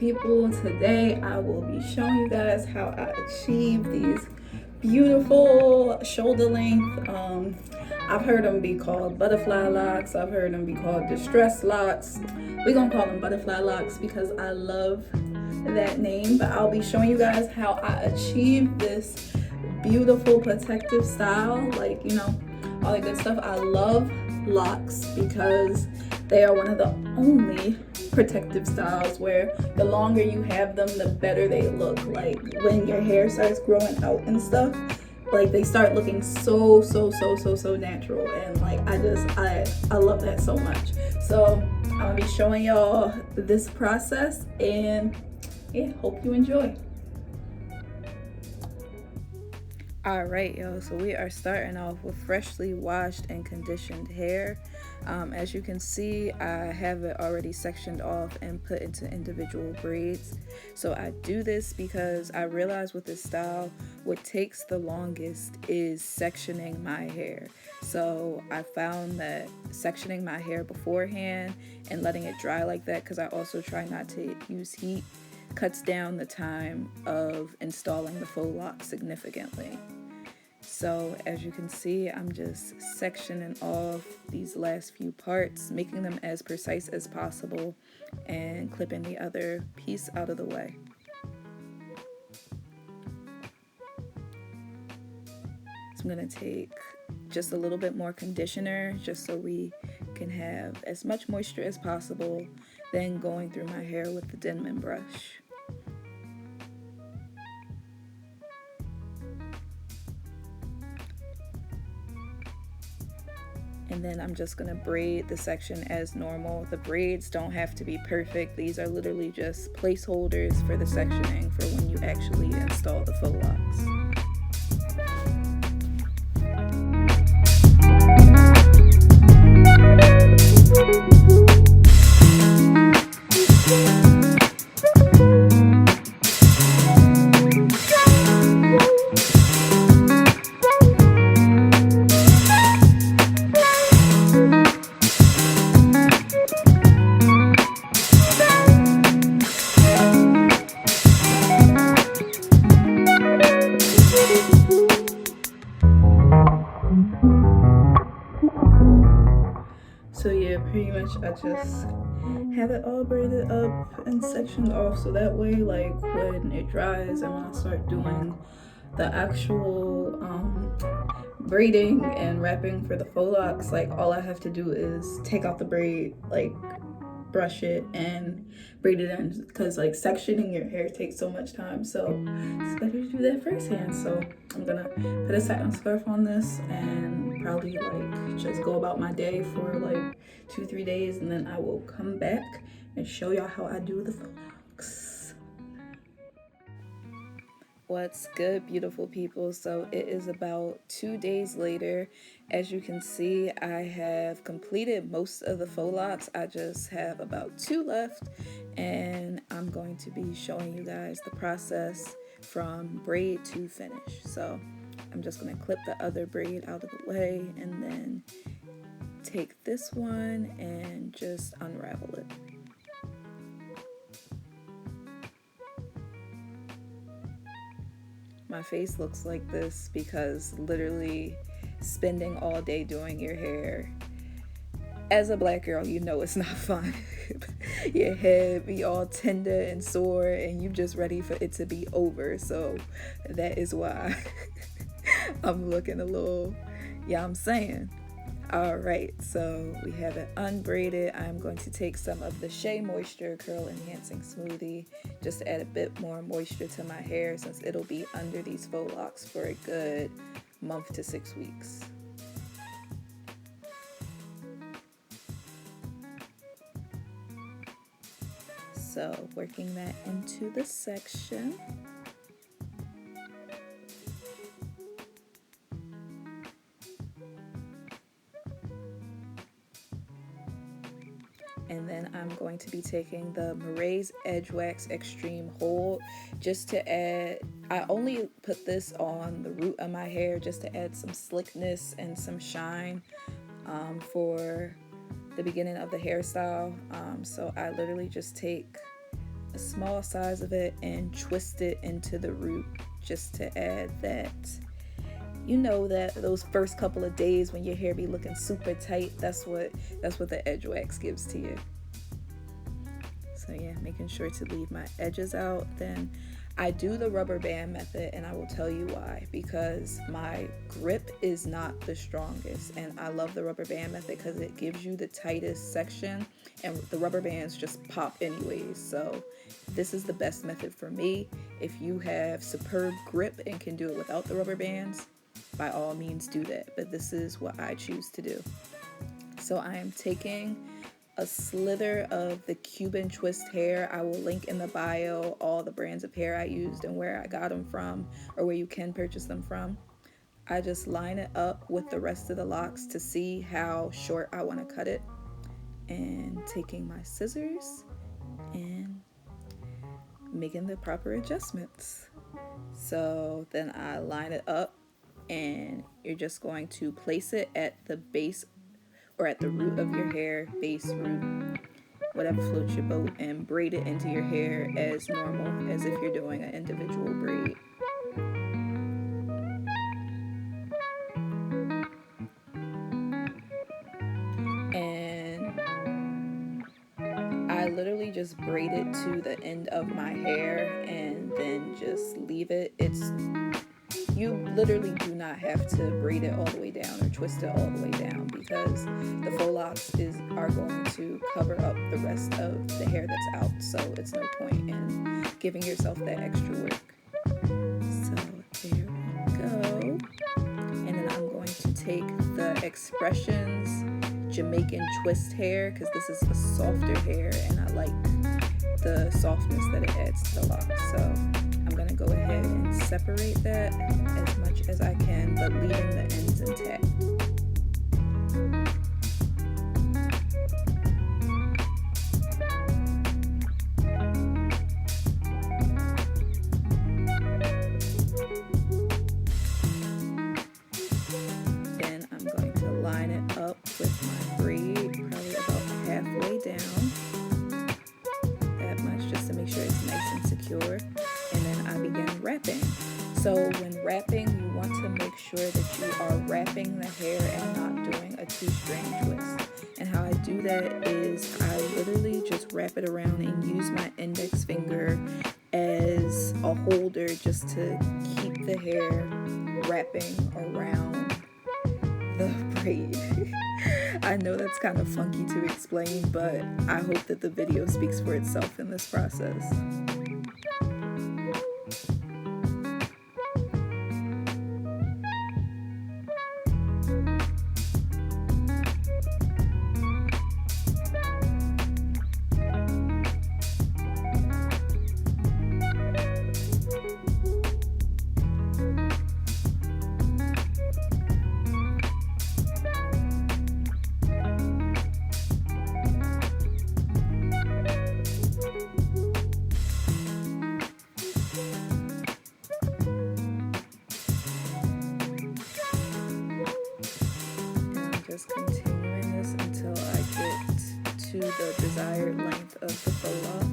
people. Today I will be showing you guys how I achieve these beautiful shoulder length. I've heard them be called butterfly locks. I've heard them be called distress locks. We're gonna call them butterfly locks because I love that name. But I'll be showing you guys how I achieve this beautiful protective style, like, you know, all that good stuff. I love locks because they are one of the only protective styles where the longer you have them, the better they look. Like when your hair starts growing out and stuff, like they start looking so natural, and like I love that so much. So I'm gonna be showing y'all this process, and yeah, hope you enjoy. All right, y'all, so we are starting off with freshly washed and conditioned hair. As you can see, I have it already sectioned off and put into individual braids. So I do this because I realize with this style, what takes the longest is sectioning my hair. So I found that sectioning my hair beforehand and letting it dry like that, because I also try not to use heat, cuts down the time of installing the faux lock significantly. So as you can see, I'm just sectioning off these last few parts, making them as precise as possible, and clipping the other piece out of the way. So I'm going to take just a little bit more conditioner just so we can have as much moisture as possible, then going through my hair with the Denman brush. And then I'm just gonna braid the section as normal. The braids don't have to be perfect. These are literally just placeholders for the sectioning for when you actually install the faux locks. So yeah, pretty much I just have it all braided up and sectioned off, so that way, like, when it dries and when I start doing the actual braiding and wrapping for the faux locks, like, all I have to do is take out the braid, like brush it and braid it in, because like sectioning your hair takes so much time, so it's better to do that firsthand. So I'm gonna put a satin scarf on this and probably like just go about my day for like 2-3 days, and then I will come back and show y'all how I do the faux locks. What's good, beautiful people? So it is about 2 days later. As you can see, I have completed most of the faux locks. I just have about 2 left, and I'm going to be showing you guys the process from braid to finish. So I'm just going to clip the other braid out of the way and then take this one and just unravel it. My face looks like this because literally spending all day doing your hair, as a black girl, you know it's not fun. Your head be all tender and sore and you just ready for it to be over. So that is why I'm looking a little, yeah, I'm saying. All right, so we have it unbraided. I'm going to take some of the Shea Moisture Curl Enhancing Smoothie just to add a bit more moisture to my hair, since it'll be under these faux locks for a good month to 6 weeks. So working that into the section. And then I'm going to be taking the Marae's Edge Wax Extreme Hold just to add, I only put this on the root of my hair just to add some slickness and some shine for the beginning of the hairstyle. So I literally just take a small size of it and twist it into the root, just to add that, you know, that those first couple of days when your hair be looking super tight, that's what the edge wax gives to you. So yeah, making sure to leave my edges out. Then I do the rubber band method, and I will tell you why. Because my grip is not the strongest, and I love the rubber band method because it gives you the tightest section, and the rubber bands just pop anyways. So this is the best method for me. If you have superb grip and can do it without the rubber bands, by all means do that. But this is what I choose to do. So I am taking a slither of the Cuban twist hair. I will link in the bio all the brands of hair I used and where I got them from, or where you can purchase them from. I just line it up with the rest of the locks to see how short I want to cut it, and taking my scissors and making the proper adjustments. So then I line it up, and you're just going to place it at the base or at the root of your hair, base, root, whatever floats your boat, and braid it into your hair as normal as if you're doing an individual braid. And I literally just braid it to the end of my hair and then just leave it. You literally do not have to braid it all the way down or twist it all the way down, because the faux locks are going to cover up the rest of the hair that's out. So it's no point in giving yourself that extra work. So there we go. And then I'm going to take the Expressions Jamaican twist hair, because this is a softer hair and I like the softness that it adds to the lock. So I'm going to go ahead and separate that as much as I can, but leaving the ends intact. Then I'm going to line it up with my braid, probably about halfway down. That much, just to make sure it's nice and secure. And then I begin wrapping. So when wrapping, you want to make sure that you are wrapping the hair and not doing a 2-strand twist. And how I do that is I literally just wrap it around and use my index finger as a holder, just to keep the hair wrapping around the braid. I know that's kind of funky to explain, but I hope that the video speaks for itself in this process. Just continuing this until I get to the desired length of the faux lock.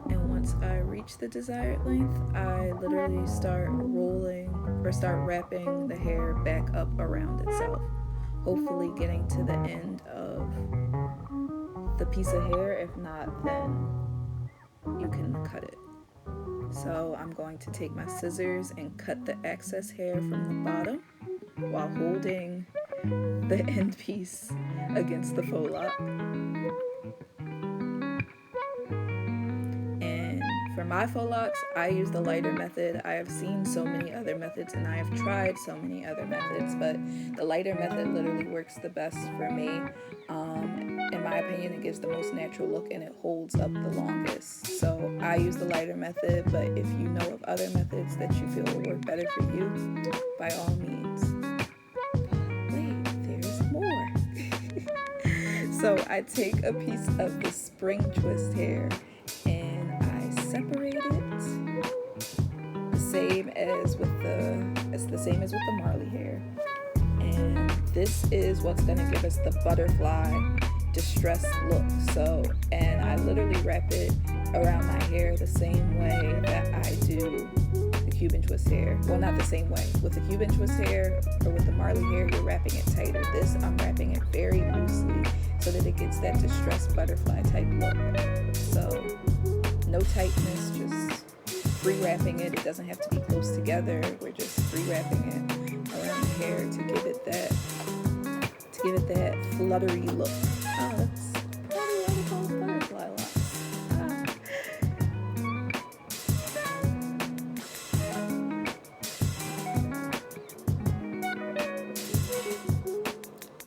And once I reach the desired length, I literally start wrapping the hair back up around itself, hopefully getting to the end of the piece of hair. If not, then you can cut it. So I'm going to take my scissors and cut the excess hair from the bottom while holding the end piece against the faux lock. And for my faux locks, I use the lighter method. I have seen so many other methods and I have tried so many other methods, but the lighter method literally works the best for me. In my opinion, it gives the most natural look and it holds up the longest. So I use the lighter method, but if you know of other methods that you feel will work better for you, by all means. Wait, there's more. So I take a piece of the spring twist hair and I separate it the same as with the Marley hair. And this is what's gonna give us the butterfly distressed look. So, and I literally wrap it around my hair the same way that I do the Cuban twist hair. Well, not the same way. With the Cuban twist hair or with the Marley hair, you're wrapping it tighter. This, I'm wrapping it very loosely so that it gets that distressed butterfly type look. So, no tightness, just free wrapping it. It doesn't have to be close together. We're just free wrapping it around the hair to give it that fluttery look. Oh, that's probably why they call it butterfly locks.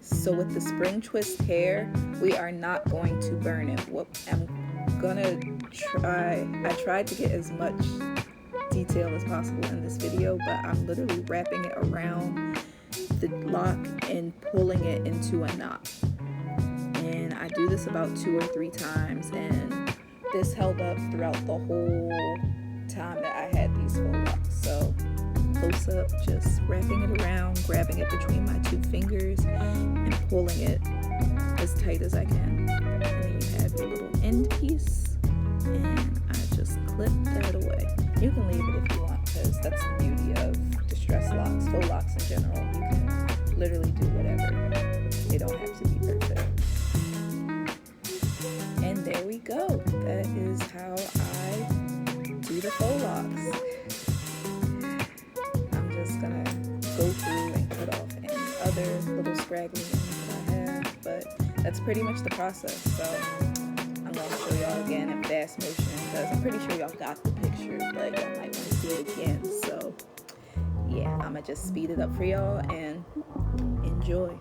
So with the spring twist hair, we are not going to burn it. What I'm gonna try, I tried to get as much detail as possible in this video, but I'm literally wrapping it around the lock and pulling it into a knot. And I do this about 2 or 3 times, and this held up throughout the whole time that I had these faux locks. So close up, just wrapping it around, grabbing it between my 2 fingers and pulling it as tight as I can. And then you have your little end piece, and I just clip that away. You can leave it if you want, because that's the beauty of distress locks, faux locks in general. You can literally do whatever. They don't have to be perfect. And there we go. That is how I do the faux locks. I'm just gonna go through and cut off any other little scraggly things that I have, but that's pretty much the process. So I'm gonna show y'all again in fast motion, because I'm pretty sure y'all got the picture, but y'all might want to see it again. So yeah, I'm gonna just speed it up for y'all and enjoy.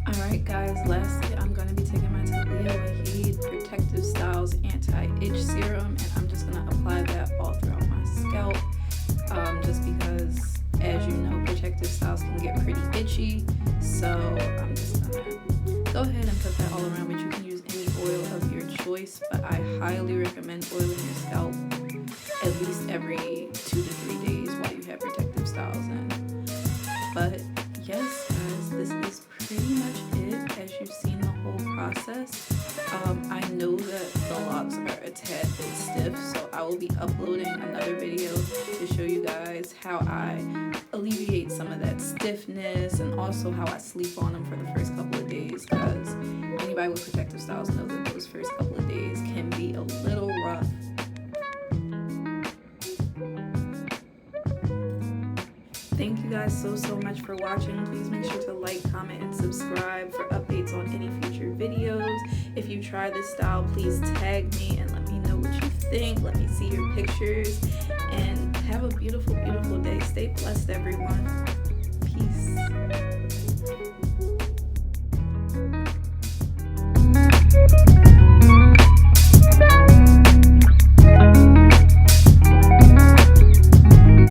Alright guys, lastly I'm going to be taking my Taliah Wajid Protective Styles Anti-Itch Serum, and I'm just going to apply that all throughout my scalp, just because, as you know, protective styles can get pretty itchy, so I'm just going to go ahead and put that all around, but you can use any oil of your choice, but I highly recommend oiling your scalp at least every 2 to 3 days while you have protective styles in. But yes guys, this is pretty much it. As you've seen the whole process, I know that the locks are a tad bit stiff, so I will be uploading another video to show you guys how I alleviate some of that stiffness, and also how I sleep on them for the first couple of days, because anybody with protective styles knows that those first couple of days can be a little rough. Thank you guys so much for watching. Please make sure to like, comment, and subscribe for updates on any future videos. If you try this style, please tag me and let me know what you think. Let me see your pictures, and have a beautiful day. Stay blessed, everyone. Peace.